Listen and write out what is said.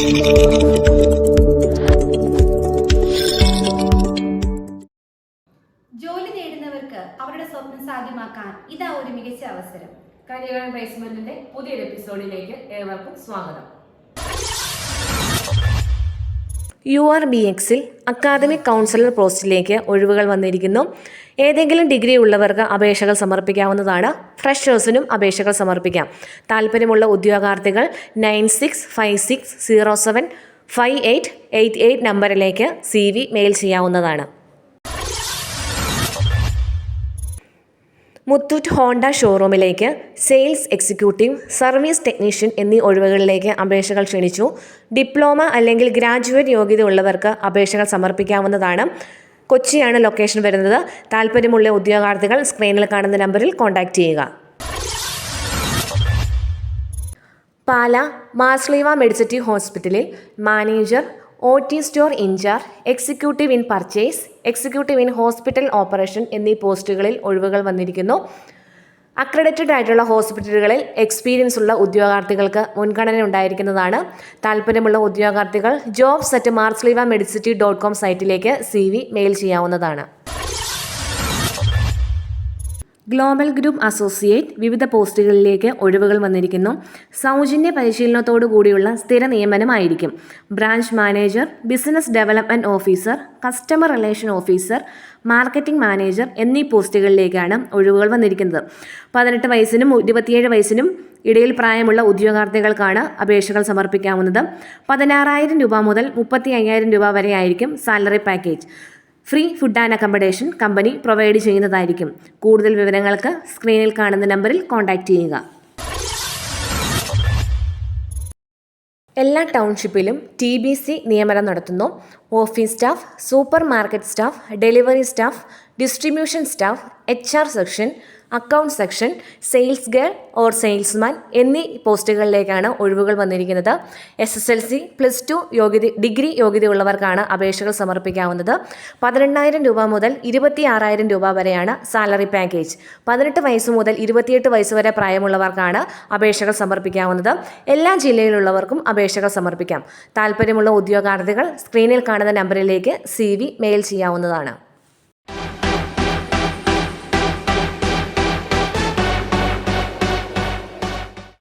ജോലി നേടുന്നവർക്ക് അവരുടെ സ്വപ്നം സാധ്യമാക്കാൻ ഇതാ ഒരു മികച്ച അവസരം. കരിയർ പ്ലേസ്മെന്റിന്റെ പുതിയൊരു എപ്പിസോഡിലേക്ക് ഏവർക്കും സ്വാഗതം. URBXൽ അക്കാദമിക് കൗൺസിലർ പോസ്റ്റിലേക്ക് ഒഴിവുകൾ വന്നിരിക്കുന്നു. ഏതെങ്കിലും ഡിഗ്രി ഉള്ളവർക്ക് അപേക്ഷകൾ സമർപ്പിക്കാവുന്നതാണ്. ഫ്രഷേഴ്സിനും അപേക്ഷകൾ സമർപ്പിക്കാം. താല്പര്യമുള്ള ഉദ്യോഗാർത്ഥികൾ 9656075888 നമ്പറിലേക്ക് CV മെയിൽ ചെയ്യാവുന്നതാണ്. മുത്തൂറ്റ് ഹോണ്ട ഷോറൂമിലേക്ക് സെയിൽസ് എക്സിക്യൂട്ടീവ്, സർവീസ് ടെക്നീഷ്യൻ എന്നീ ഒഴിവുകളിലേക്ക് അപേക്ഷകൾ ക്ഷണിച്ചു. ഡിപ്ലോമ അല്ലെങ്കിൽ ഗ്രാജുവേറ്റ് യോഗ്യത ഉള്ളവർക്ക് അപേക്ഷകൾ സമർപ്പിക്കാവുന്നതാണ്. കൊച്ചിയാണ് ലൊക്കേഷൻ വരുന്നത്. താല്പര്യമുള്ള ഉദ്യോഗാർത്ഥികൾ സ്ക്രീനിൽ കാണുന്ന നമ്പറിൽ കോൺടാക്റ്റ് ചെയ്യുക. പാല മാർസ്ലീവ മെഡിസിറ്റി ഹോസ്പിറ്റലിൽ manager, OT store in charge, executive in purchase, executive in hospital operation എന്നീ പോസ്റ്റുകളിൽ ഒഴിവുകൾ വന്നിരിക്കുന്നു. അക്രഡിറ്റഡ് ആയിട്ടുള്ള ഹോസ്പിറ്റലുകളിൽ എക്സ്പീരിയൻസ് ഉള്ള ഉദ്യോഗാർത്ഥികൾക്ക് മുൻഗണന ഉണ്ടായിരിക്കുന്നതാണ്. താല്പര്യമുള്ള ഉദ്യോഗാർത്ഥികൾ jobs@marslivamedicity.com സൈറ്റിലേക്ക് CV മെയിൽ ചെയ്യാവുന്നതാണ്. ഗ്ലോബൽ ഗ്രൂപ്പ് അസോസിയേറ്റ് വിവിധ പോസ്റ്റുകളിലേക്ക് ഒഴിവുകൾ വന്നിരിക്കുന്നു. സൗജന്യ പരിശീലനത്തോടു കൂടിയുള്ള സ്ഥിര നിയമനമായിരിക്കും. Branch manager, business development officer, customer relation officer, marketing manager എന്നീ പോസ്റ്റുകളിലേക്കാണ് ഒഴിവുകൾ വന്നിരിക്കുന്നത്. 18 വയസ്സിനും 27 വയസ്സിനും ഇടയിൽ പ്രായമുള്ള ഉദ്യോഗാർത്ഥികൾക്കാണ് അപേക്ഷകൾ സമർപ്പിക്കാവുന്നത്. 16,000 രൂപ മുതൽ 35,000 രൂപ വരെ ആയിരിക്കും salary package. Free food and accommodation company provide ചെയ്യുന്നതായിരിക്കും. കൂടുതൽ വിവരങ്ങൾക്ക് സ്ക്രീനിൽ കാണുന്ന നമ്പറിൽ കോൺടാക്റ്റ് ചെയ്യുക. എല്ലാ ടൗൺഷിപ്പിലും TBC നിയമനം നടത്തുന്നു. Office staff, super market staff, delivery staff, distribution staff, HR section, account section, sales girl or salesman എന്നീ പോസ്റ്റുകളിലേക്കാണ് ഒഴിവുകൾ വന്നിരിക്കുന്നത്. SSLC, +2 ഡിഗ്രി യോഗ്യതയുള്ളവർക്കാണ് അപേക്ഷകൾ സമർപ്പിക്കാവുന്നത്. 18,000 രൂപ മുതൽ 26,000 രൂപ വരെയാണ് സാലറി പാക്കേജ്. 18 വയസ്സ് മുതൽ 28 വയസ്സ് വരെ പ്രായമുള്ളവർക്കാണ് അപേക്ഷകൾ സമർപ്പിക്കാവുന്നത്. എല്ലാ ജില്ലയിലുള്ളവർക്കും അപേക്ഷകൾ സമർപ്പിക്കാം. താല്പര്യമുള്ള ഉദ്യോഗാർത്ഥികൾ സ്ക്രീനിൽ കാണുന്ന നമ്പറിലേക്ക് CV മെയിൽ ചെയ്യാവുന്നതാണ്.